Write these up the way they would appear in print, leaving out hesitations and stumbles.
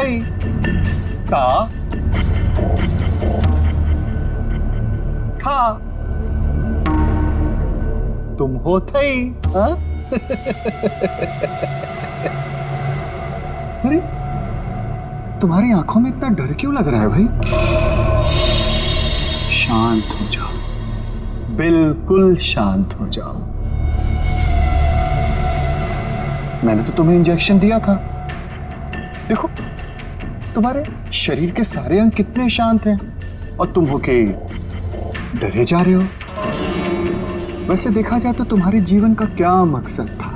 थई ता था, तुम हो थई। हाँ? अरे तुम्हारी आंखों में इतना डर क्यों लग रहा है भाई? शांत हो जाओ, बिल्कुल शांत हो जाओ। मैंने तो तुम्हें इंजेक्शन दिया था। देखो तुम्हारे शरीर के सारे अंग कितने शांत हैं और तुम होके डरे जा रहे हो। वैसे देखा जाए तो तुम्हारे जीवन का क्या मकसद था?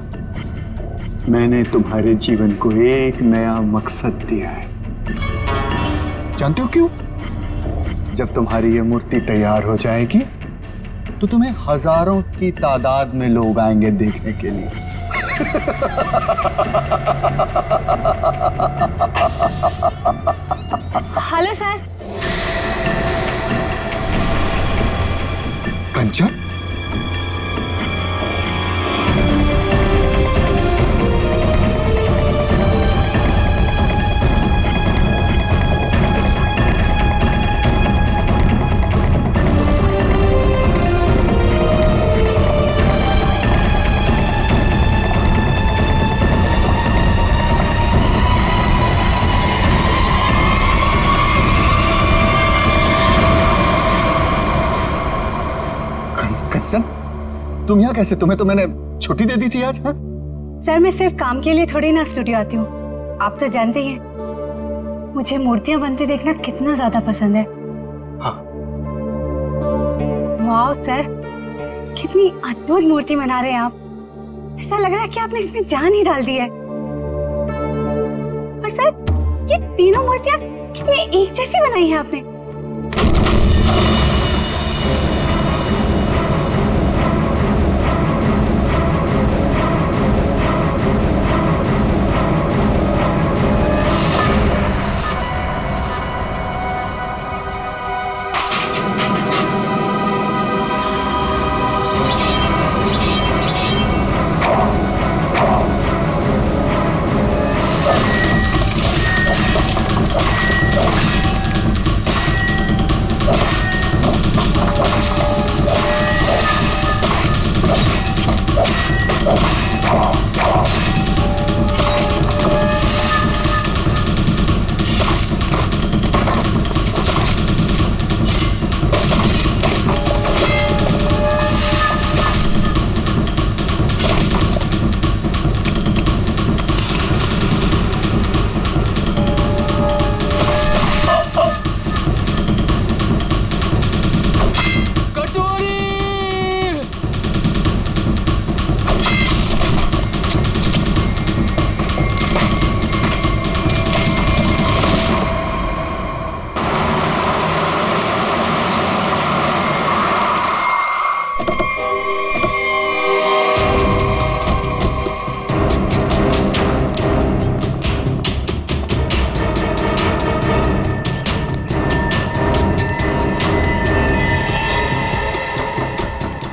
मैंने तुम्हारे जीवन को एक नया मकसद दिया है। जानते हो क्यों? जब तुम्हारी ये मूर्ति तैयार हो जाएगी तो तुम्हें हजारों की तादाद में लोग आएंगे देखने के लिए। Hello sir. कंचन, कंचन तुम यहाँ कैसे? तुम्हें तो मैंने छुट्टी दे दी थी आज। हाँ? सर मैं सिर्फ काम के लिए थोड़ी ना स्टूडियो आती हूँ, आप तो जानते ही हैं मुझे मूर्तियां बनते देखना कितना ज्यादा पसंद है। हाँ। वाह सर, कितनी अद्भुत मूर्ति बना रहे हैं आप। ऐसा लग रहा है कि आपने इसमें जान ही डाल दी है। और सर ये तीनों मूर्तियां कितनी एक जैसी बनाई है आपने।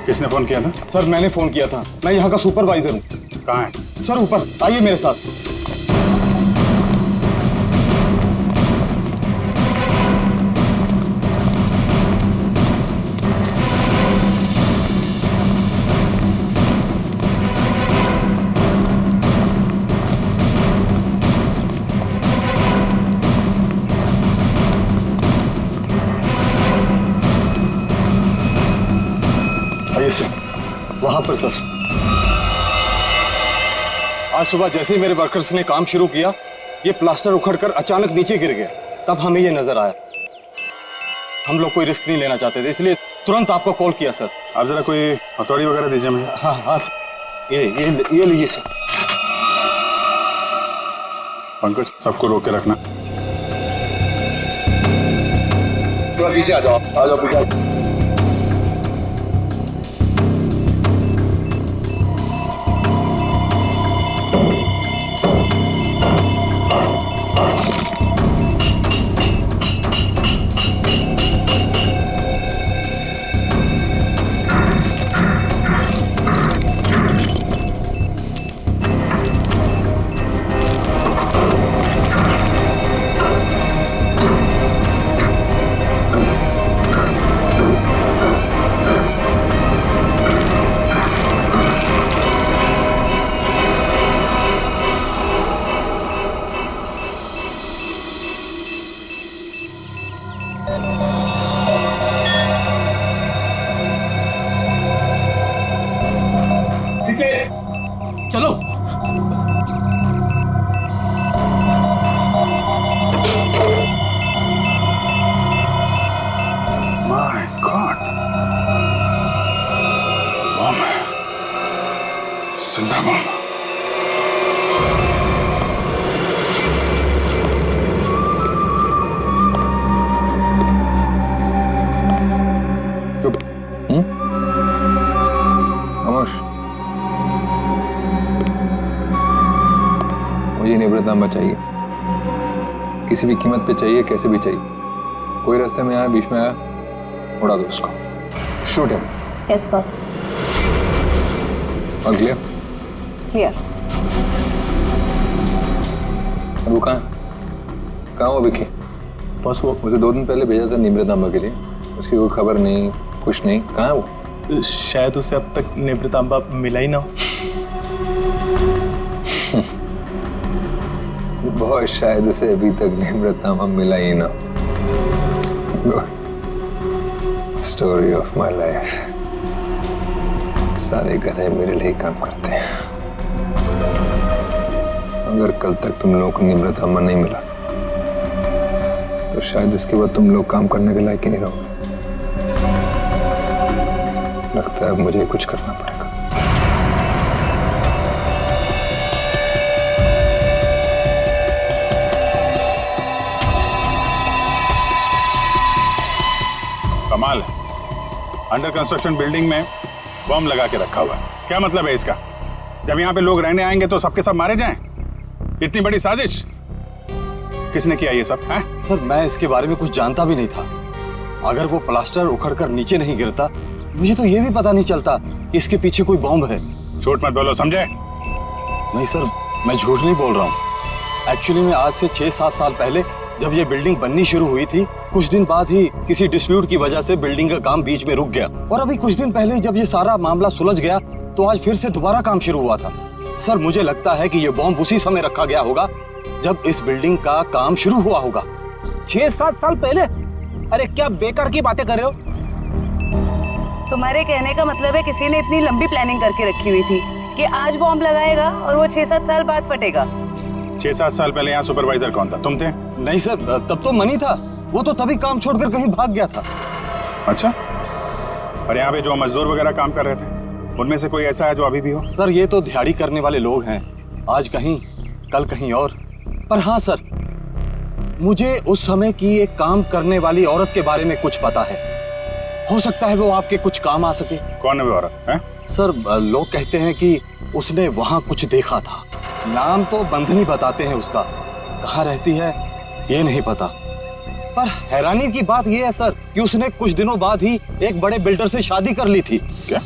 किसने फोन किया था? सर मैंने फोन किया था, मैं यहाँ का सुपरवाइजर हूँ। कहाँ है? सर ऊपर आइए मेरे साथ। वहां पर सर, आज सुबह जैसे ही मेरे वर्कर्स ने काम शुरू किया, ये प्लास्टर उखड़कर अचानक नीचे गिर गया। तब हमें ये नजर आया। हम लोग कोई रिस्क नहीं लेना चाहते थे, इसलिए तुरंत आपको कॉल किया सर। आप जरा कोई हथौड़ी वगैरह दीजिए मुझे। हाँ हाँ सर, ये लीजिए सर। पंकज, सबको रोक के रखना। थोड़ा पीछे आ जाओ, आ जाओ पीछे। चलो। माय गॉड, बम है, जिंदा बम। चुप। खामोश। मुझे निवृत्तांबा चाहिए, किसी भी कीमत पे चाहिए, कैसे भी चाहिए। कोई रास्ते में आया, बीच में आया, उड़ा दो उसको। Shoot him. Yes boss. All clear? Clear. वो कहाँ वो विकी? बस वो मुझे 2 दिन पहले भेजा था निवृत्तांबा के लिए, उसकी कोई खबर नहीं, कुछ नहीं। कहाँ है वो? शायद उसे अब तक निवृत्तांबा मिला ही ना हो। बहुत शायद उसे अभी तक निवृत्तांबा मिला ही ना। Story of my life. सारे गधे मेरे लिए काम करते हैं। अगर कल तक तुम लोगों को निवृत्तांबा नहीं मिला तो शायद इसके बाद तुम लोग काम करने के लायक ही नहीं रहोगे। लगता है अब मुझे कुछ करना पड़ेगा। कमाल है, अंडर कंस्ट्रक्शन बिल्डिंग में बम लगा के रखा हुआ है। क्या मतलब है इसका? जब यहाँ पे लोग रहने आएंगे तो सबके सब मारे जाएं? इतनी बड़ी साजिश किसने किया ये सब है? सर मैं इसके बारे में कुछ जानता भी नहीं था। अगर वो प्लास्टर उखड़कर नीचे नहीं गिरता, मुझे तो ये भी पता नहीं चलता कि इसके पीछे कोई बॉम्ब है। झूठ मत बोलो, समझे? नहीं सर, मैं झूठ नहीं बोल रहा हूँ। एक्चुअली में आज से 6-7 साल पहले जब ये बिल्डिंग बननी शुरू हुई थी, कुछ दिन बाद ही किसी डिस्प्यूट की वजह से बिल्डिंग का काम बीच में रुक गया। और अभी कुछ दिन पहले जब ये सारा मामला सुलझ गया तो आज फिर से दोबारा काम शुरू हुआ था। सर मुझे लगता है कि ये बॉम्ब उसी समय रखा गया होगा जब इस बिल्डिंग का काम शुरू हुआ होगा। 6-7 साल पहले? अरे क्या बेकार की बातें कर रहे हो? तुम्हारे कहने का मतलब है किसी ने इतनी लंबी प्लानिंग करके रखी हुई थी कि आज बॉम्ब लगाएगा और वो 6-7 साल बाद फटेगा। 6-7 साल पहले यहाँ सुपरवाइजर कौन था? तुम थे? नहीं सर, तब तो मनी था। वो तो तभी काम छोड़कर कहीं भाग गया था। अच्छा, और यहाँ पे जो मजदूर वगैरह काम कर रहे थे उनमें से कोई ऐसा है जो अभी भी हो? सर ये तो दिहाड़ी करने वाले लोग हैं, आज कहीं कल कहीं और। पर हाँ सर, मुझे उस समय की एक काम करने वाली औरत के बारे में कुछ पता है। हो सकता है वो आपके कुछ काम आ सके। कौन है वो औरत है? सर लोग कहते हैं कि उसने वहां कुछ देखा था। नाम तो बंधनी बताते हैं उसका, कहाँ रहती है ये नहीं पता। पर हैरानी की बात यह है सर कि उसने कुछ दिनों बाद ही एक बड़े बिल्डर से शादी कर ली थी। क्या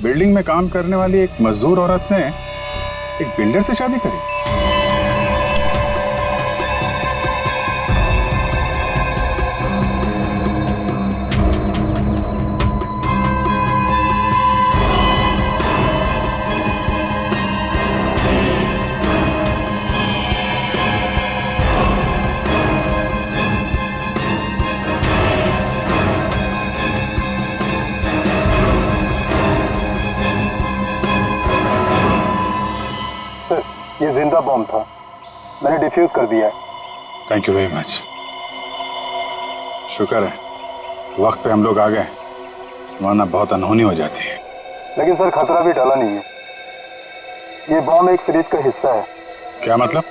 बिल्डिंग में काम करने वाली एक मजदूर औरत ने एक बिल्डर से शादी करी? ये जिंदा बॉम्ब था, मैंने डिफ्यूज कर दिया है। Thank you very much. शुक्र है वक्त पे हम लोग आ गए, वरना बहुत अनहोनी हो जाती है। लेकिन सर खतरा भी टला नहीं है। ये बॉम्ब एक सीरीज का हिस्सा है। क्या मतलब?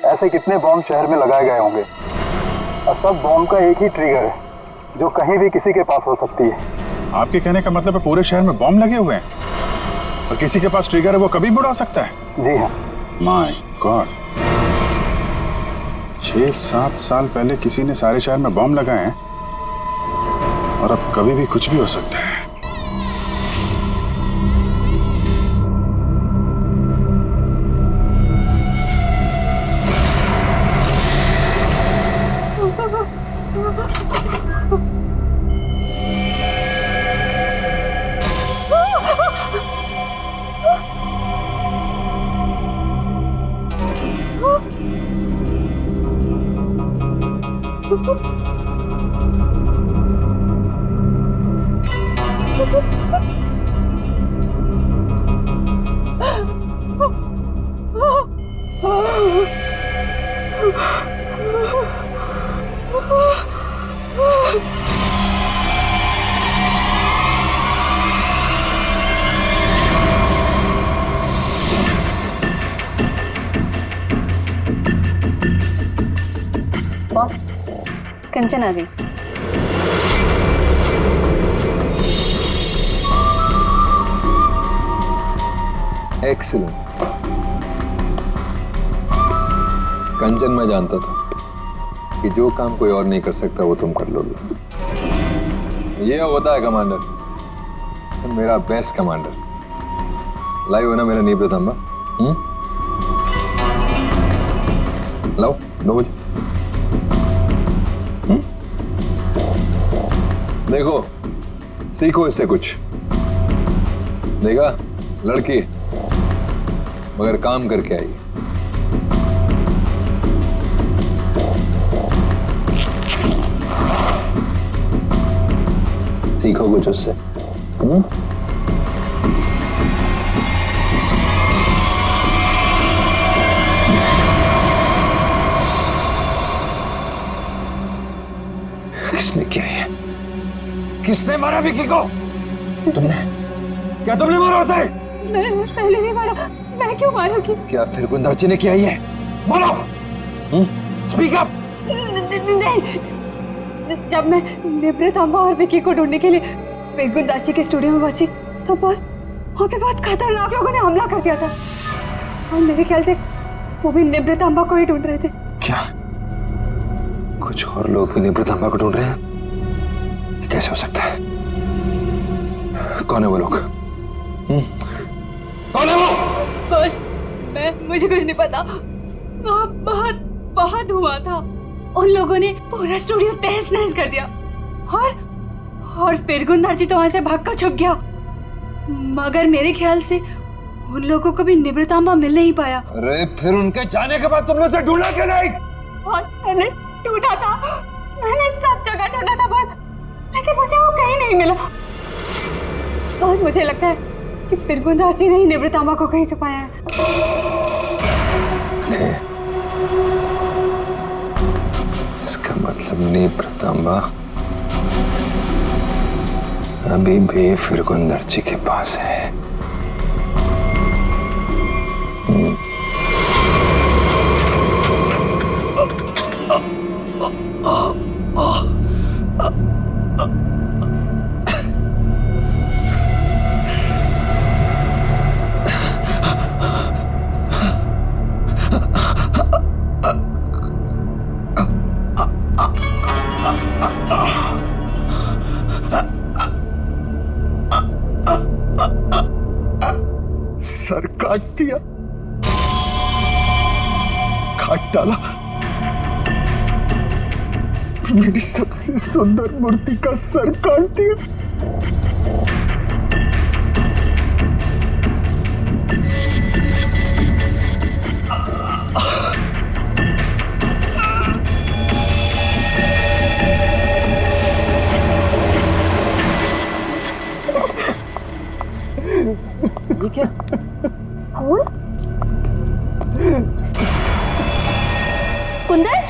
ऐसे कितने बॉम्ब शहर में लगाए गए होंगे और सब बॉम्ब का एक ही ट्रिगर है जो कहीं भी किसी के पास हो सकती है। आपके कहने का मतलब है पूरे शहर में बॉम्ब लगे हुए हैं और किसी के पास ट्रिगर है वो कभी भी उड़ा सकता है? जी हाँ। माय गॉड, 6-7 साल पहले किसी ने सारे शहर में बॉम्ब लगाए हैं और अब कभी भी कुछ भी हो सकता है। बॉस, कंचन आ गई। एक्सीलेंट। कंचन, मैं जानता था कि जो काम कोई और नहीं कर सकता वो तुम कर लोगे। ये होता है कमांडर, मेरा बेस्ट कमांडर। लाइव है ना मेरा नीब रतंबा? लाओ 2 बजे। देखो, सीखो इससे कुछ। देखा, लड़की मगर काम करके आई। सीखो कुछ उससे। किसने किया ये? किसने मारा विकी को? तुमने? क्या तुमने मारा उसे? मैंने पहले नहीं मारा। मैं क्यों मारूंगी? क्या फिर गुंदर्ची ने किया ये? बोलो। Speak up. नहीं, जब मैं निब्रत अम्मा और विकी को ढूंढने के लिए गुंदाची के स्टूडियो में पहुंची तो बस वहाँ पे बहुत खतरनाक लोगों ने हमला कर दिया था और मेरे ख्याल से वो भी निब्रत अम्मा को ही ढूंढ रहे थे। क्या कुछ और लोग भी निब्रत अम्मा को ढूंढ रहे हैं? ये कैसे हो सकता है? कौन है वो लोग? कौन है वो? बस मुझे कुछ नहीं पता। वहाँ बहुत हुआ था। उन लोगों ने पूरा स्टूडियो तहस नहस कर दिया और फिर गुंदार जी तो वहां से भागकर छुप गया। मगर मेरे ख्याल से उन लोगों को भी निवृत्तांबा मिल नहीं पाया। अरे फिर उनके जाने के बाद तुमने उसे ढूंढा क्यों नहीं? और मैंने ढूंढा था, मैंने सब जगह ढूंढा था बस, लेकिन मुझे वो कहीं नहीं मिला। और मुझे लगता है कि फिर गुंदार जी ने ही निवृत्तांबा को कहीं छुपाया है। इसका मतलब निवृत्तांबा अभी भी फिर गुंदर्ची के पास है। सर काट दिया, काट डाला मेरी सबसे सुंदर मूर्ति का सर काट दिया। ये क्या? फूल? कुंदन,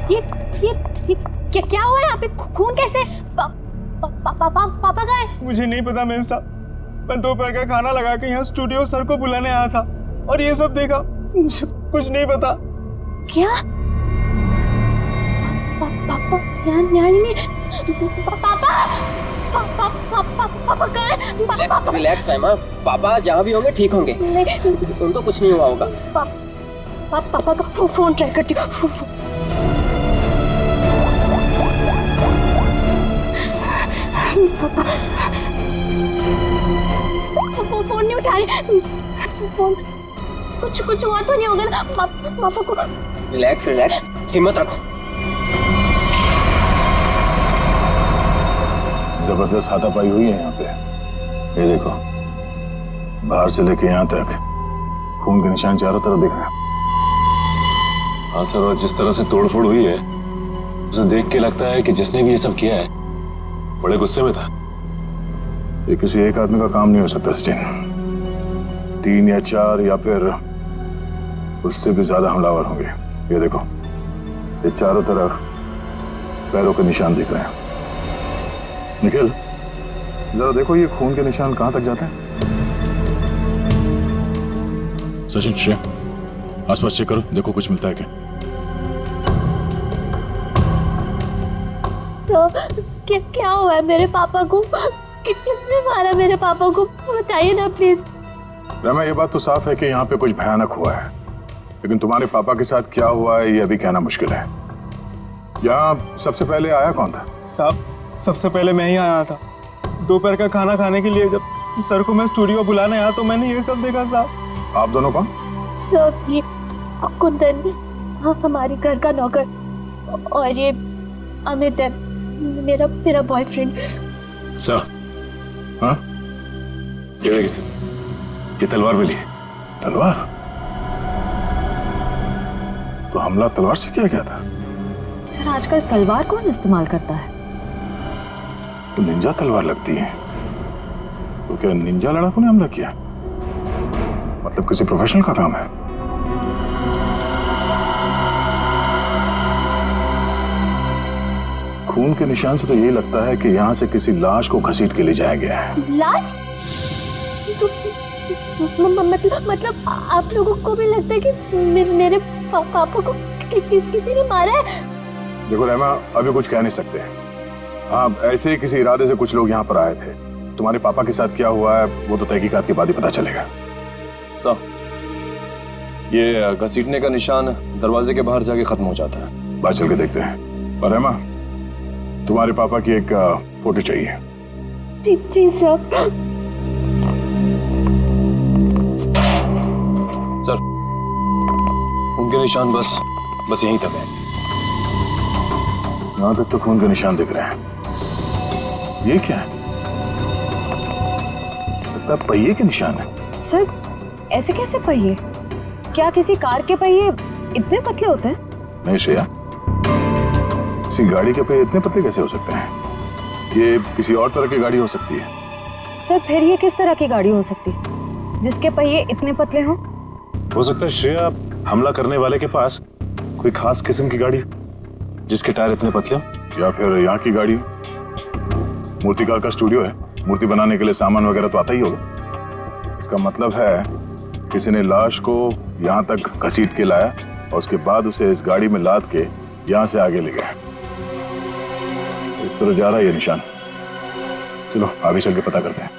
ये क्या हुआ यहाँ पे? खून कैसे? पापा कहाँ है? मुझे नहीं पता मैम साहब, मैं दोपहर का खाना लगा के यहाँ स्टूडियो सर को बुलाने आया था और ये सब देखा। मुझे कुछ नहीं पता। क्या? पापा यहाँ नहीं। पापा कहाँ है? रिलैक्स है माँ, पापा जहाँ भी होंगे ठीक होंगे। उनको कुछ नहीं हुआ होगा। पापा का फोन ट्राई करती हूँ। फोन नहीं उठा रहे। फोन कुछ हुआ तो नहीं होगा ना? पापा को रिलैक्स, हिम्मत रखो। जबरदस्त हाथापाई हुई है यहाँ पे। ये देखो, बाहर से लेके यहाँ तक खून के निशान चारों तरफ दिख रहे हैं। हाँ सर, और जिस तरह से तोड़फोड़ हुई है उसे देख के लगता है कि जिसने भी ये सब किया है बड़े गुस्से में था। ये किसी एक आदमी का काम नहीं हो सकता सचिन, 3 या 4 या फिर उससे भी ज्यादा हमलावर होंगे। ये देखो, ये चारों तरफ पैरों के निशान दिख रहे हैं। निखिल, जरा देखो ये खून के निशान कहां तक जाते हैं। सचिन, श्रेया, आसपास चेक करो, देखो कुछ मिलता है क्या। सर, क्या हुआ है मेरे पापा को? किसने मारा मेरे पापा को? बताइए ना प्लीज। रमा, ये बात तो साफ है कि यहाँ पे कुछ भयानक हुआ है, लेकिन तुम्हारे पापा के साथ क्या हुआ है ये अभी कहना मुश्किल है। यहाँ सबसे पहले आया कौन था? साहब, सबसे पहले मैं ही आया था। दोपहर का खाना खाने के लिए जब सर को मैं स्टूडियो बुलाने आया तो मैंने ये सब देखा। साहब, आप दोनों कौन? सर, ये कुंदन, हमारी घर का नौकर, और ये अमित है, मेरा बॉयफ्रेंड। सर, हाँ, ये तलवार मिली है। तलवार? तो हमला तलवार से किया गया था? सर, आजकल तलवार कौन इस्तेमाल करता है? तो निंजा तलवार लगती है। तो क्या निंजा लड़ाकों ने हमला किया? मतलब किसी प्रोफेशनल का काम है। खून के निशान से तो यही लगता है कि यहाँ से किसी लाश को घसीट के ले जाया गया है। लाश? मतलब आप लोगों को भी लगता है कि मेरे पापा को किसी ने मारा है? देखो रहमा, अभी कुछ कह नहीं सकते। हाँ, ऐसे ही किसी इरादे से कुछ लोग यहाँ पर आए थे। तुम्हारे पापा के साथ क्या हुआ है वो तो तहकीकात के बाद ही पता चलेगा। साहब, ये घसीटने का निशान दरवाजे के बाहर जाके खत्म हो जाता है। बाहर चल के देखते हैं। और रहमा, तुम्हारे पापा की एक फोटो चाहिए। जी सर। सर, उनके निशान बस यहीं तक है। यहाँ तक तो खून के निशान दिख रहे हैं। ये क्या है? लगता है पहिए के निशान है। सर, ऐसे कैसे पहिए? क्या किसी कार के पहिए इतने पतले होते हैं? नहीं श्रेया, किसी गाड़ी के पहिए इतने पतले कैसे हो सकते हैं? ये किसी और तरह की गाड़ी हो सकती है। सर, फिर ये किस तरह की गाड़ी हो सकती जिसके पहिए इतने पतले हों? हो सकता है श्रेया, हमला करने वाले के पास कोई खास किस्म की गाड़ी जिसके टायर इतने पतले हो। या फिर यहाँ की गाड़ी। मूर्तिकार का स्टूडियो है, मूर्ति बनाने के लिए सामान वगैरह तो आता ही होगा। इसका मतलब है किसी ने लाश को यहाँ तक घसीट के लाया और उसके बाद उसे इस गाड़ी में लाद के यहाँ से आगे ले गया। इस तरह जा रहा है ये निशान। चलो आगे चल के पता करते हैं।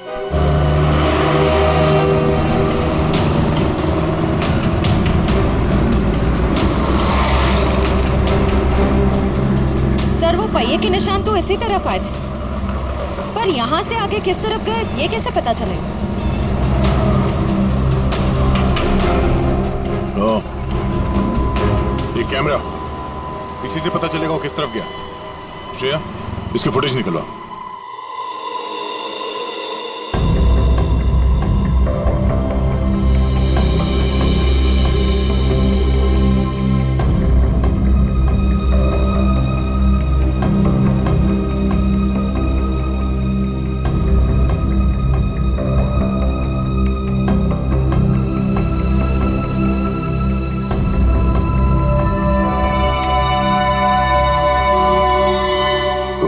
सर, वो पहिए के निशान तो इसी तरफ आए थे, पर यहाँ से आगे किस तरफ गए ये कैसे पता चलेगा? ये कैमरा, इसी से पता चलेगा वो किस तरफ गया। श्रेया, इसकी फुटेज निकलवा।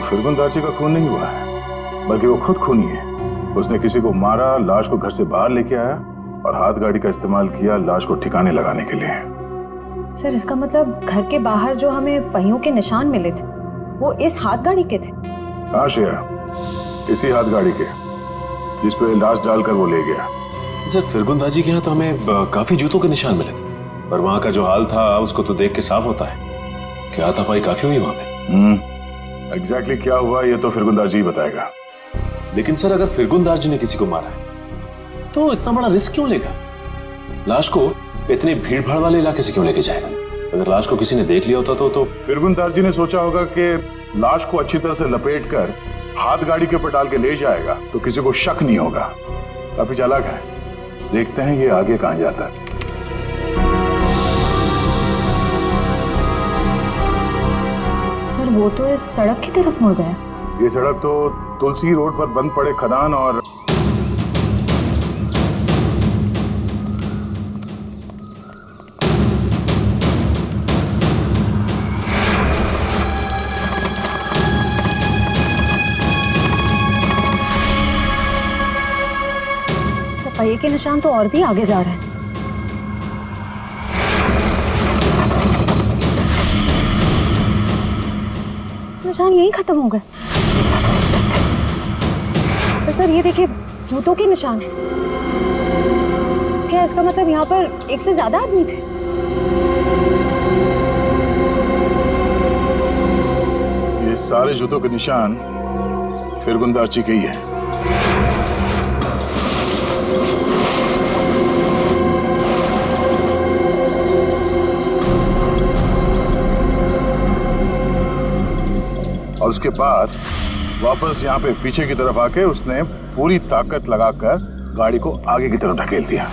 फिरगुंदाची का खून नहीं हुआ है, बल्कि वो खुद खूनी है। उसने किसी को मारा, लाश को घर से बाहर लेके आया और हाथ गाड़ी का इस्तेमाल किया लाश को ठिकाने लगाने के लिए। सर, इसका मतलब घर के बाहर जो हमें पहियों के निशान मिले थे वो इस हाथ गाड़ी के थे? हाँ श्रेया, इसी हाथ गाड़ी के जिस पे लाश डालकर वो ले गया। सर, फिरगुंदाजी के यहाँ तो हमें काफी जूतों के निशान मिले थे, पर वहाँ का जो हाल था उसको तो देख के साफ होता है कि हाथापाई काफी हुई वहाँ पे। एग्जैक्टली क्या हुआ ये तो फिरगुंदार जी बताएगा। लेकिन सर, अगर फिरगुंदार जी ने किसी को मारा है तो इतना बड़ा रिस्क क्यों लेगा? लाश को इतने भीड़ भाड़ वाले इलाके से क्यों लेके जाएगा? अगर लाश को किसी ने देख लिया होता तो फिरगुंदार जी ने सोचा होगा कि लाश को अच्छी तरह से लपेट कर हाथ गाड़ी के ऊपर डाल के ले जाएगा तो किसी को शक नहीं होगा। काफी चालाक है। देखते हैं ये आगे कहां जाता है। सर, वो तो इस सड़क की तरफ मुड़ गया। ये सड़क तो तुलसी रोड पर बंद पड़े खदान और पहिए के निशान तो और भी आगे जा रहे हैं। निशान यहीं खत्म हो गए। पर सर ये देखिए, जूतों के निशान है। क्या इसका मतलब यहाँ पर एक से ज्यादा आदमी थे? ये सारे जूतों के निशान फिरगुंदारची के ही है। और उसके बाद वापस यहाँ पे पीछे की तरफ आके उसने पूरी ताकत लगाकर गाड़ी को आगे की तरफ ढकेल दिया।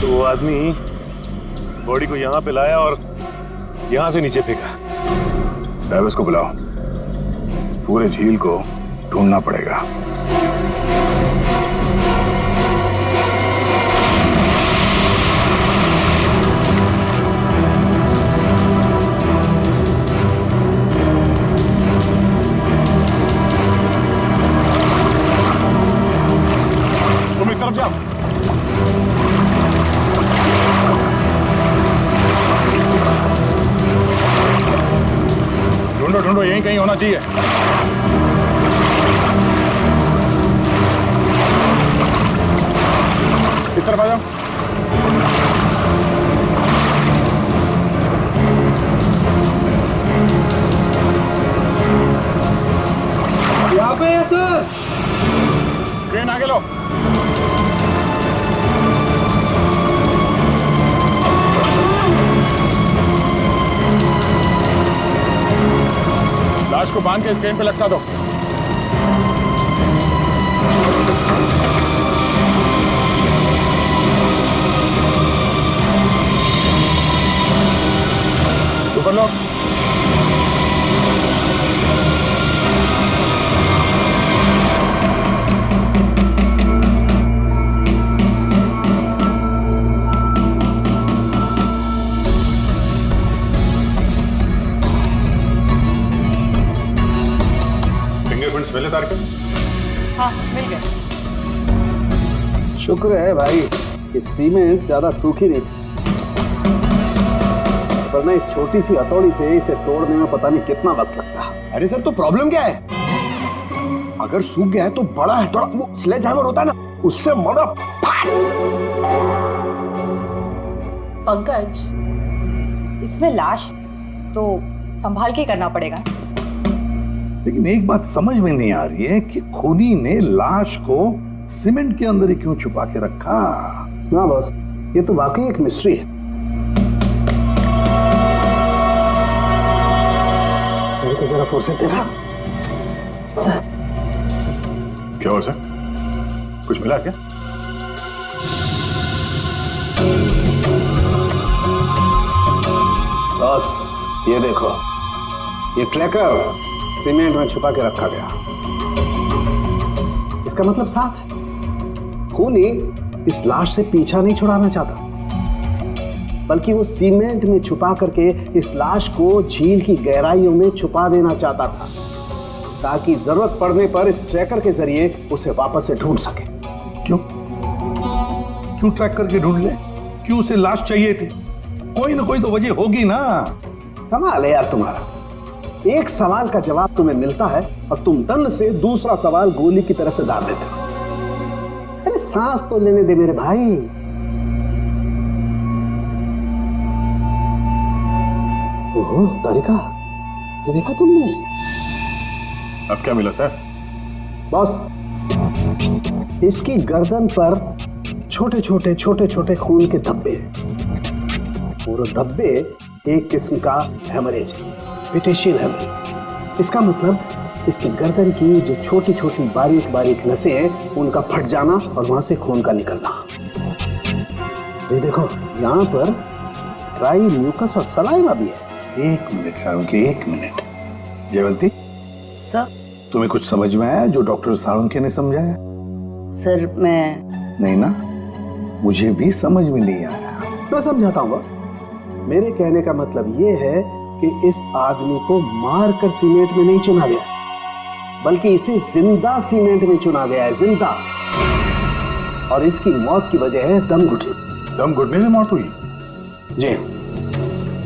तो वो आदमी बॉडी को यहाँ पे लाया और यहाँ से नीचे फेंका। ड्राइवर्स को बुलाओ, पूरे झील को ढूंढना पड़ेगा। तुम इस तरफ जाओ। ढूंढो ढूंढो, यहीं कहीं होना चाहिए। इस तरफ आ जाओ। यहाँ पे है सर। ट्रेन आगे लो। लाश को बांध के इस क्रेन पे लटका दो। ऊपर लो। फिंगरप्रिंट्स मिले तारक? हाँ मिल गए। शुक्र है भाई कि सीमेंट ज्यादा सूखी नहीं थी, वरना इस छोटी सी हथौड़ी से इसे तोड़ने में पता नहीं कितना वक्त लगता। अरे सर, तो प्रॉब्लम क्या है? अगर सूख गया है तो बड़ा है, थोड़ा वो स्लेज हैमर होता है ना, उससे मारो। पंकज, इसमें लाश तो संभाल के करना पड़ेगा। लेकिन एक बात समझ में नहीं आ रही है कि खूनी ने लाश को सीमेंट के अंदर ही क्यों छुपा के रखा? ना बॉस, ये तो वाकई एक मिस्ट्री है। तो जरा फुर्सत देना। क्या हो सर? कुछ मिला क्या? बॉस ये देखो, ये ट्रैकर सीमेंट में छुपा के रखा गया। इसका मतलब साफ है, खूनी इस लाश से पीछा नहीं छुड़ाना चाहता, बल्कि वो सीमेंट में छुपा करके इस लाश को झील की गहराइयों में छुपा देना चाहता था, ताकि जरूरत पड़ने पर इस ट्रैकर के जरिए उसे वापस से ढूंढ सके। क्यों क्यों ट्रैक करके ढूंढ ले? क्यों उसे लाश चाहिए थी? कोई ना कोई तो वजह होगी ना। कमाल है यार तुम्हारा, एक सवाल का जवाब तुम्हें मिलता है और तुम दन से दूसरा सवाल गोली की तरह से डाल देते हो। अरे सांस तो लेने दे मेरे भाई। ओहो तारिका, ये देखा तुमने? अब क्या मिला सर? बॉस, इसकी गर्दन पर छोटे छोटे खून के धब्बे हैं। और धब्बे एक किस्म का हेमरेज है, पेटेशियल हेमरेज। इसका मतलब इसकी गर्दन की जो छोटी छोटी बारीक नसें हैं, उनका फट जाना और वहां से खून का निकलना। ये देखो, यहाँ पर ड्राई म्यूकस और सलाइवा भी है। एक मिनट साळुंके, एक मिनट। जयवंती सर। तुम्हें कुछ समझ में आया जो डॉक्टर साळुंके ने समझाया? सर मैं नहीं ना, मुझे भी समझ में नहीं आया। मैं समझाता हूँ बॉस। मेरे कहने का मतलब ये है कि इस आदमी को मार कर सीमेंट में नहीं चुना गया, बल्कि इसे जिंदा सीमेंट में चुना गया है, जिंदा। और इसकी मौत की वजह है दम घुटने। दम घुटने से मौत हुई? जी।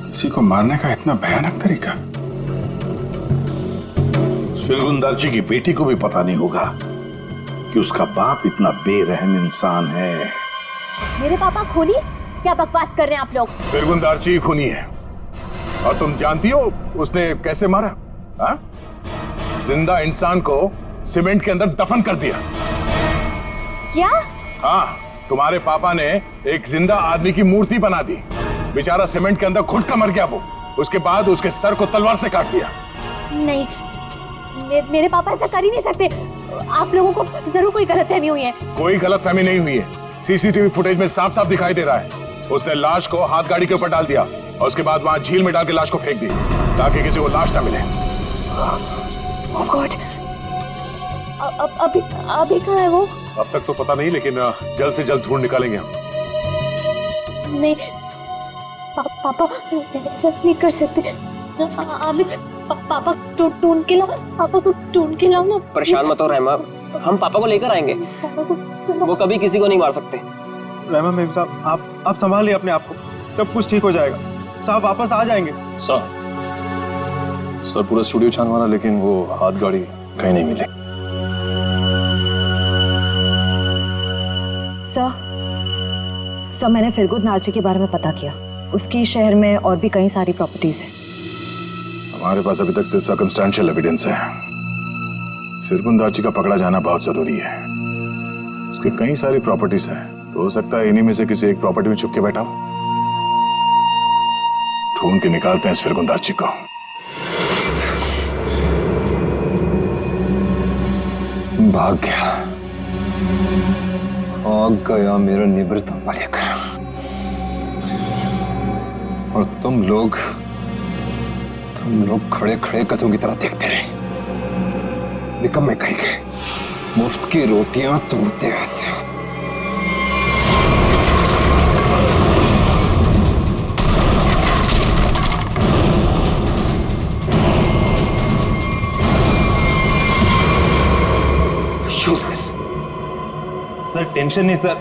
किसी को मारने का इतना भयानक तरीका? फिरगुंदारजी की बेटी को भी पता नहीं होगा कि उसका बाप इतना बेरहम इंसान है। मेरे पापा खूनी? क्या बकवास कर रहे हैं आप लोग? फिरगुंदारजी खूनी है, और तुम जानती हो उसने कैसे मारा? हा? जिंदा इंसान को सीमेंट के अंदर दफन कर दिया। क्या? हाँ, तुम्हारे पापा ने एक जिंदा आदमी की मूर्ति बना दी। बेचारा सीमेंट के अंदर घुट कर मर गया वो। उसके बाद उसके सर को तलवार से काट दिया। नहीं, मेरे पापा ऐसा कर ही नहीं सकते। आप लोगों को जरूर कोई गलतफहमी हुई है। कोई गलतफहमी नहीं हुई है। सीसीटीवी फुटेज में साफ साफ दिखाई दे रहा है। उसने लाश को हाथ गाड़ी के ऊपर डाल दिया और उसके बाद वहां झील में डाल के लाश को फेंक दी ताकि किसी को लाश ना मिले। Oh God! अभी कहाँ है वो? अब तक तो पता नहीं, लेकिन जल्द से जल्द ढूंढ निकालेंगे हम। नहीं, पापा ऐसा नहीं कर सकते। अभी पापा ढूंढ के लाओ, पापा को ढूंढ के लाओ ना। परेशान मत हो रहमा, हम पापा को लेकर आएंगे। वो कभी किसी को नहीं मार सकते। रहमा मेम साहब, आप संभालिए अपने आप को, सब कुछ ठीक हो जाएगा। साहब वापस आ जाएंगे। सर पूरा स्टूडियो छानवाना, लेकिन वो हाथ गाड़ी कहीं नहीं मिले। सर मैंने फिरगुन नार्ची के बारे में पता किया। उसकी शहर में और भी कई सारी प्रॉपर्टीज हैं। हमारे पास अभी तक सिर्फ सर्कमस्टेंशियल एविडेंस है। फिरगुंदारजी का पकड़ा जाना बहुत जरूरी है। उसकी कई सारी प्रॉपर्टीज हैं, तो हो सकता है इन्हीं में से किसी एक प्रॉपर्टी में छुप के बैठा हो। ढूंढ के निकालते हैं इस फिरगुंदारजी को। भाग गया मेरा निवृत्त मालिक। और तुम लोग खड़े खड़े कथों की तरह देखते रहे। निकम्मे कहेंगे, मुफ्त की रोटियां तोड़ते हैं। सर टेंशन नहीं सर,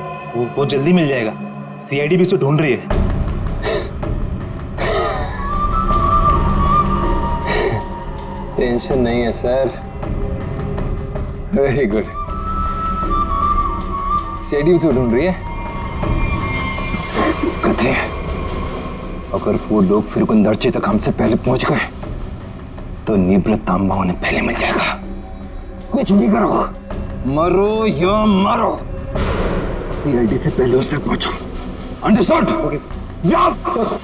वो जल्दी मिल जाएगा। सीआईडी भी उसे ढूंढ रही है। टेंशन नहीं है सर। Very good. सीआईडी भी तो ढूंढ रही है। कहते हैं अगर वो लोग फिरगुंदारजी तक हमसे पहले पहुंच गए तो निवृत्त तांबा उन्हें पहले मिल जाएगा। कुछ भी करो, मरो या मारो, सीआईडी से पहले उस तक पहुंचो। अंडरस्टूड? Okay sir. जाओ सर।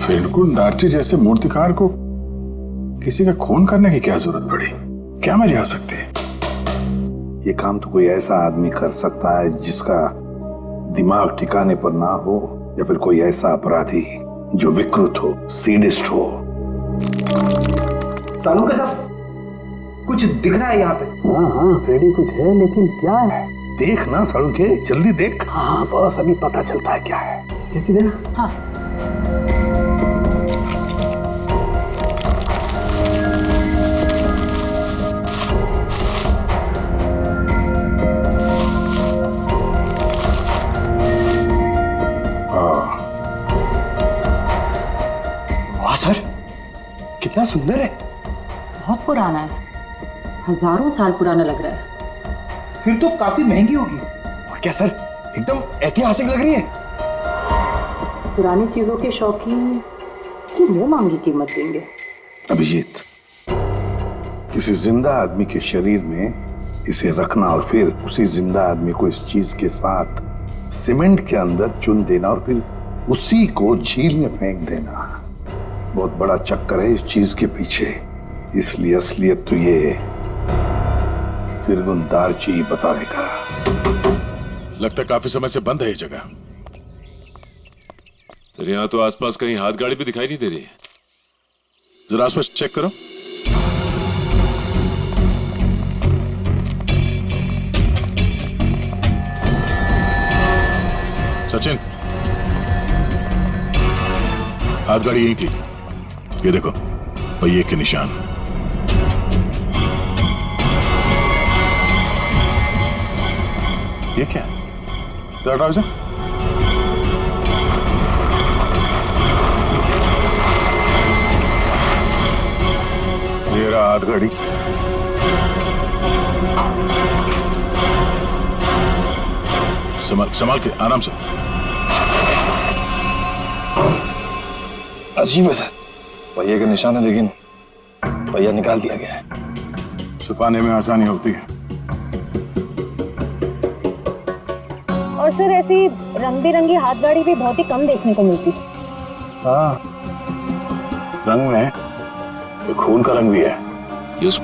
फिरगुंदारजी जैसे मूर्तिकार को किसी का खून करने की क्या जरूरत पड़ी? क्या मेरी आ सकती है? ये काम तो कोई ऐसा आदमी कर सकता है जिसका दिमाग ठिकाने पर ना हो, या फिर कोई ऐसा अपराधी जो विकृत हो, सीडिस्ट हो। सालू के साथ कुछ दिख रहा है यहाँ पे। हाँ फ्रेडी, कुछ है, लेकिन क्या है? देख ना सालू के, जल्दी देख। हाँ बस अभी पता चलता है क्या है। क्या चीज है? हाँ सर, कितना सुंदर है। बहुत पुराना है, हजारों साल पुराना लग रहा है। फिर तो काफी महंगी होगी। और क्या सर, एकदम ऐतिहासिक लग रही है। पुरानी चीजों के शौकीन की मुंह मांगी कीमत देंगे। अभिजीत, किसी जिंदा आदमी के शरीर में इसे रखना और फिर उसी जिंदा आदमी को इस चीज के साथ सीमेंट के अंदर चुन देना और फिर उसी को झील में फेंक देना, बहुत बड़ा चक्कर है इस चीज के पीछे। इसलिए असलियत तो ये फिरगुंदारजी बताएगा। लगता काफी समय से बंद है ये जगह। सर यहाँ तो आसपास कहीं हाथ गाड़ी भी दिखाई नहीं दे रही है। जरा आसपास चेक करो। सचिन, हाथ गाड़ी यही थी। ये देखो पहिए के निशान। ये क्या? दरवाजा? ये रहा हाथ गाड़ी। संभाल के, आराम से। अजीब है सर, पहिए के निशान है लेकिन पहिया निकाल दिया गया है। छुपाने में आसानी होती है। और सर ऐसी रंग बिरंगी हाथ गाड़ी भी बहुत ही कम देखने को मिलती। हाँ, रंग में ये खून का रंग भी है। ये उस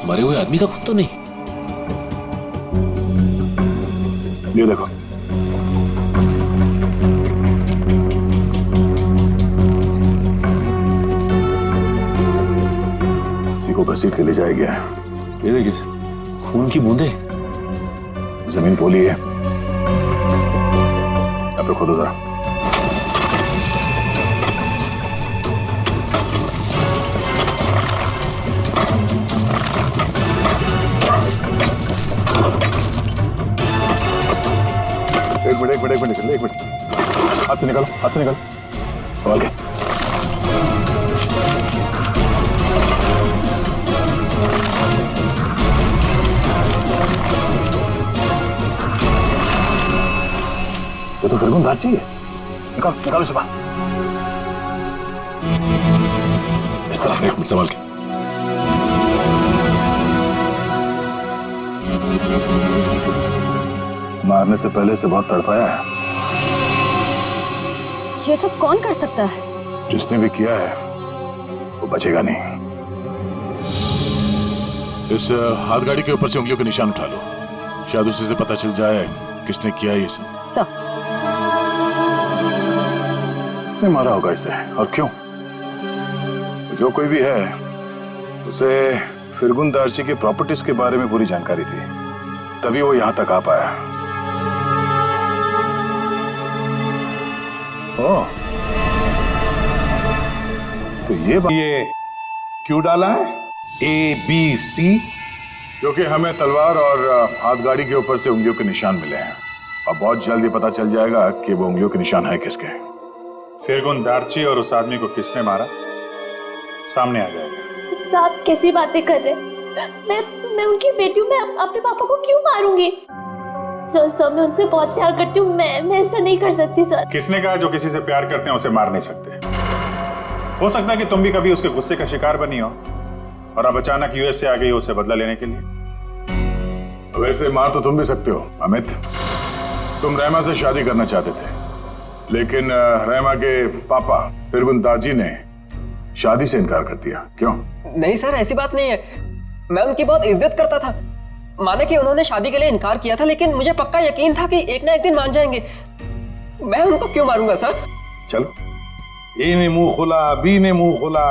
मरे हुए आदमी का खून तो नहीं? ये देखो, इसी को घसीट के ले जाया गया है। ये देखिए सर, खून की बूंदे। जमीन पोली है। यहाँ पे खोदो जरा। एक मिनट, हाथ से निकालो, संभाल के। ये तो फिरगुन दाची है। निकालो इसे बाहर। इस तरफ एक मिनट, संभाल के। मारने से पहले से बहुत तड़पाया है। ये सब कौन कर सकता है? जिसने भी किया है वो बचेगा नहीं। इस हाथ गाड़ी के ऊपर से उंगलियों के निशान उठा लो, शायद उसी से पता चल जाए किसने किया ये सब। सर, किसने मारा होगा इसे और क्यों? जो कोई भी है उसे फिरगुन दार्ची के प्रॉपर्टीज के बारे में पूरी जानकारी थी, तभी वो यहां तक आ पाया। ओह, तो ये क्यों डाला है ABC? क्योंकि हमें तलवार और हाथ गाड़ी के ऊपर से उंगलियों के निशान मिले हैं और बहुत जल्द ये पता चल जाएगा कि वो उंगलियों के निशान है किसके। फिरगुन दार्ची और उस आदमी को किसने मारा सामने आ जाएगा। आप कैसी बातें कर रहे हैं? मैं उनकी बेटी हूँ, मैं अपने पापा को क्यों मारूंगी? सर मैं उनसे बहुत प्यार करती हूँ, मैं ऐसा नहीं कर सकती सर। किसने कहा जो किसी से प्यार करते हैं उसे मार नहीं सकते? हो सकता है कि तुम भी कभी उसके गुस्से का शिकार बनी हो और अब अचानक यूएस से आ गई हो उसे बदला लेने के लिए। वैसे मार तो तुम भी सकते हो अमित। तुम रहमा से शादी करना चाहते थे, लेकिन रहमा के पापा फिरगुन दार्ची ने शादी से इनकार कर दिया। क्यों? नहीं सर, ऐसी बात नहीं है। मैं उनकी बहुत इज्जत करता था। माने कि उन्होंने शादी के लिए इनकार किया था, लेकिन मुझे पक्का यकीन था कि एक ना एक दिन मान जाएंगे। मैं उनको क्यों मारूंगा सर? चलो, ए ने मुंह खोला, बी ने मुंह खोला,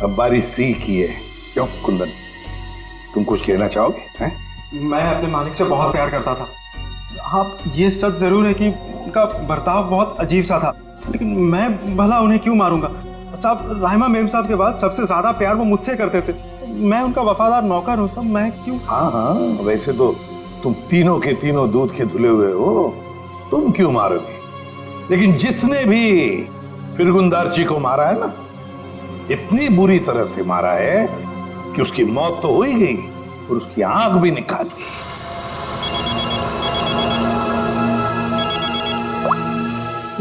अब बारी सी की है। क्यों कुंदन, तुम कुछ कहना चाहोगे? हैं? मैं अपने मालिक से बहुत प्यार करता था। हाँ, ये सच जरूर है कि उनका बर्ताव बहुत अजीब सा था, लेकिन मैं भला उन्हें क्यों मारूंगा? साहब, राहिमा मेम साहब के बाद सबसे ज्यादा प्यार वो मुझसे करते थे। मैं उनका वफादार नौकर हूँ साहब, मैं क्यों? हाँ, वैसे तो तुम तीनों के तीनों दूध के धुले हुए हो, तुम क्यों मारोगे? लेकिन जिसने भी फिरगुन दार्ची को मारा है ना, इतनी बुरी तरह से मारा है कि उसकी मौत तो हो ही गई और उसकी आंख भी निकाल दी।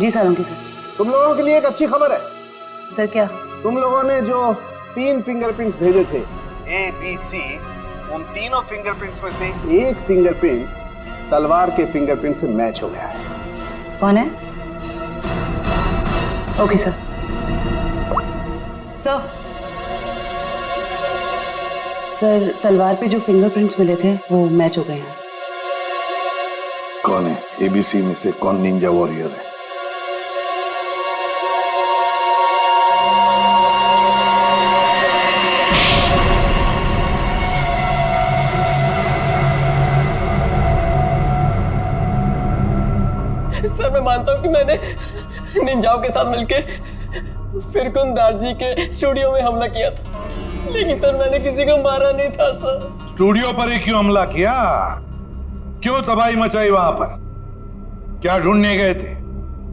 जी सर, उनकी सर। तुम लोगों के लिए एक अच्छी खबर है। सर क्या? तुम लोगों ने जो 3 फिंगरप्रिंट्स भेजे थे ABC, उन तीनों फिंगरप्रिंट्स में से एक फिंगरप्रिंट तलवार के फिंगरप्रिंट से मैच हो गया है। कौन है? Okay sir. सर, तलवार पे जो फिंगरप्रिंट्स मिले थे वो मैच हो गए हैं। कौन है ABC में से? कौन निंजा वॉरियर है? सर मैं मानता हूँ कि मैंने निंजाओं के साथ मिलके फिरकुन दार्जी के स्टूडियो में हमला किया था, लेकिन सर मैंने किसी को मारा नहीं था सर। स्टूडियो पर ही क्यों हमला किया? क्यों तबाही मचाई वहां पर? क्या ढूंढने गए थे?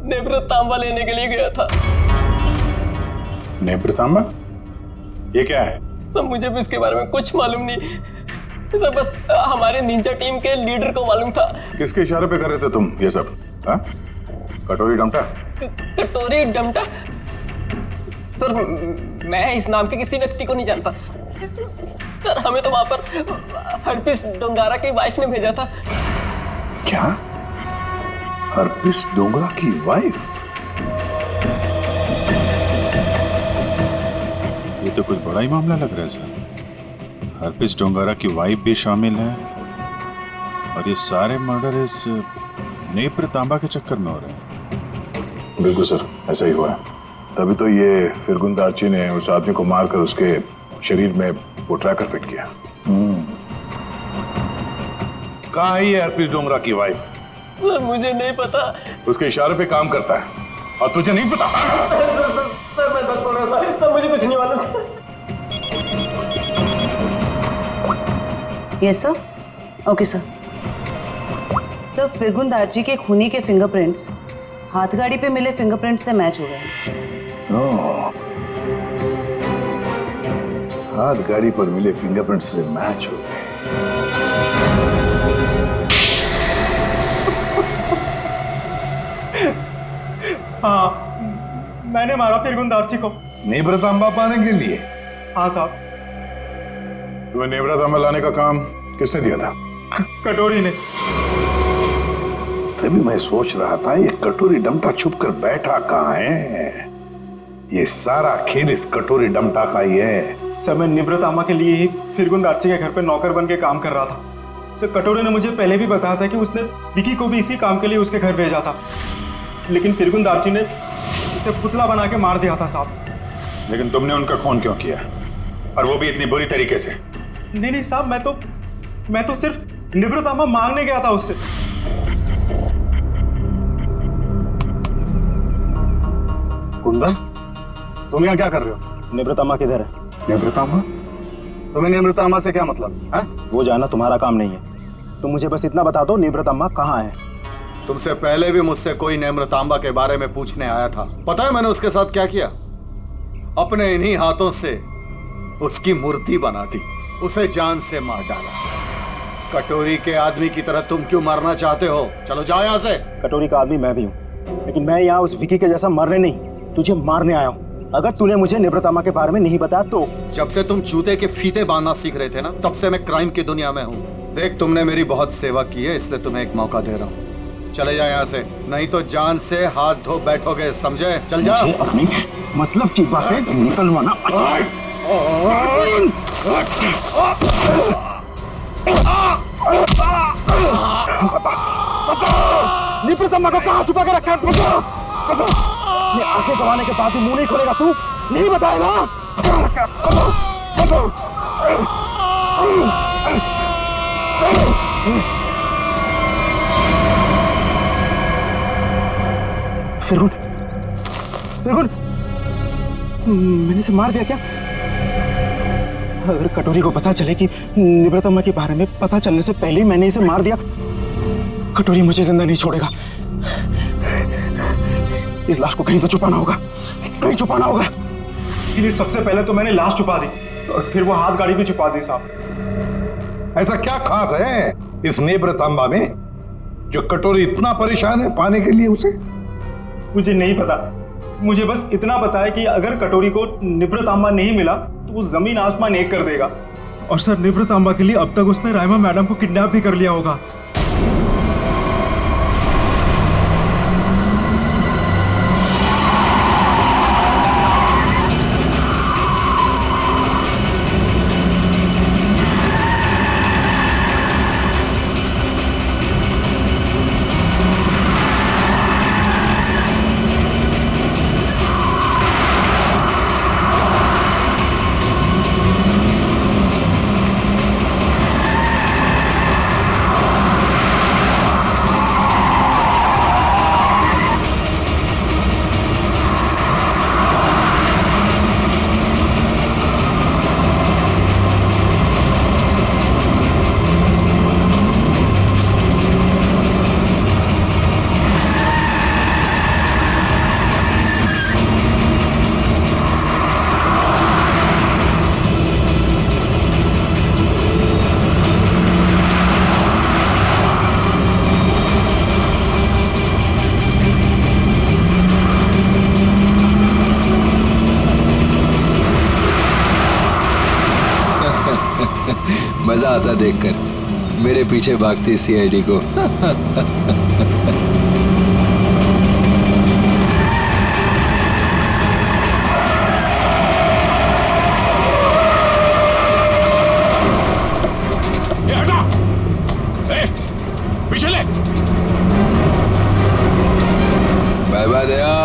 नेत्रतांबा लेने के लिए गया था। नेत्रतांबा? ये क्या है? सब मुझे भी इसके बारे में कुछ मालूम नहीं सर, बस हमारे निंजा टीम के लीडर को मालूम था। किसके इशारे पे कर रहे थे तुम ये सब? हाँ? कटोरी डमटा? कटोरी डमटा? सर मैं इस नाम के किसी व्यक्ति को नहीं जानता सर। हमें तो वहां पर हरपिस डोंगारा की वाइफ ने भेजा था। क्या? हरपिस डोंगरा की वाइफ? ये तो कुछ बड़ा ही मामला लग रहा है सर। हरपिस डोंगारा की वाइफ भी शामिल है और ये सारे मर्डर इस नेत्रतांबा के चक्कर में हो रहे हैं। बिल्कुल सर, ऐसा ही हुआ है। तभी तो ये फिरगुन दार्ची ने उस आदमी को मारकर उसके शरीर में वो ट्रैकर फिट किया। कहाँ है ये हरपिस डोंगरा की वाइफ? सर मुझे नहीं पता। उसके इशारे पे काम करता है और तुझे नहीं पता? सर मैं सच बोल रहा हूँ सर, मुझे कुछ नहीं मालूम yes sir. Okay sir. Sir फिरगुन दार्जी के खूनी के फिंगरप्रिंट्स हाथगाड़ी पे मिले फिंगरप्रिंट से मैच हो गए। हाथ गाड़ी पर मिले फिंगरप्रिंट से मैच हो गए। हाँ, मैंने मारा फिरगुन दार्ची को। नेत्रतांबा पाने के लिए? हाँ साहब। तुम्हें नेत्रतांबा लाने का काम किसने दिया था? कटोरी ने। तभी मैं सोच रहा था ये कटोरी डमटा छुप कर बैठा कहाँ है? ये सारा खेल इस कटोरी डमटा का ही है। सर मैं निब्रतामा के लिए ही फिरगुन दार्ची के घर पे नौकर बन के काम कर रहा था। सर कटोरी ने मुझे पहले भी बताया था कि उसने विकी को भी इसी काम के लिए उसके घर भेजा था, लेकिन फिरगुन दार्ची ने उसे पुतला बना के मार दिया था साहब। लेकिन तुमने उनका खून क्यों किया, और वो भी इतनी बुरी तरीके से? नहीं साहब, मैं तो सिर्फ निब्रतामा मांगने गया था उससे। कुंदन, तुम यहाँ क्या कर रहे हो? निब्रतामा किधर है? निब्रतामा? तुम्हें निब्रतामा से क्या मतलब है? वो जानना तुम्हारा काम नहीं है। तुम मुझे बस इतना बता दो, निब्रतामा कहाँ है? तुमसे पहले भी मुझसे कोई नेत्रतांबा के बारे में पूछने आया था। पता है मैंने उसके साथ क्या किया? अपने इन्हीं हाथों से उसकी मूर्ति बना दी, उसे जान से मार डाला। कटोरी के आदमी की तरह तुम क्यों मरना चाहते हो? चलो जाओ यहाँ से। कटोरी का आदमी मैं भी हूँ, लेकिन मैं यहाँ उस विकी के जैसा मरने नहीं, तुझे मारने आया हूँ। अगर तूने मुझे निब्रतामा के बारे में नहीं बताया तो। जब से तुम जूते के फीते बांधना सीख रहे थे ना, तब से मैं क्राइम की दुनिया में हूँ। देख, तुमने मेरी बहुत सेवा की है, इसलिए तुम्हें एक मौका दे रहा हूँ। चले जाओ यहाँ से, नहीं तो जान से हाथ धो बैठोगे, समझे? चल जा। अपनी मतलब की बातें निकलवाना। निब्रतामा को कहाँ छुपा के रखा है? ये आंखें गंवाने के बाद भी मुंह नहीं खोलेगा तू? नहीं बताएगा? फिरगुन, मैंने इसे मार दिया क्या? अगर कटोरी को पता चले कि निब्रतामा के बारे में पता चलने से पहले ही मैंने इसे मार दिया, कटोरी मुझे जिंदा नहीं छोड़ेगा। इस लाश को कहीं तो छुपाना होगा, कहीं छुपाना होगा। इसीलिए सबसे पहले तो मैंने लाश छुपा दी और फिर वो हाथ गाड़ी भी छुपा दी साहब। ऐसा क्या खास है इस नेत्रतांबा में जो कटोरी इतना परेशान है पाने के लिए उसे? मुझे नहीं पता, मुझे बस इतना पता है कि अगर कटोरी को निब्रतांबा नहीं मिला तो वो जमीन आसमान एक कर देगा। और सर निब्रतांबा के लिए अब तक उसने राइमा मैडम को किडनैप भी कर लिया होगा। मजा आता देखकर मेरे पीछे भागती सीआईडी को। पीछे ले। बाय बाय दया,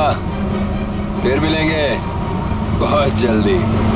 फिर मिलेंगे बहुत जल्दी।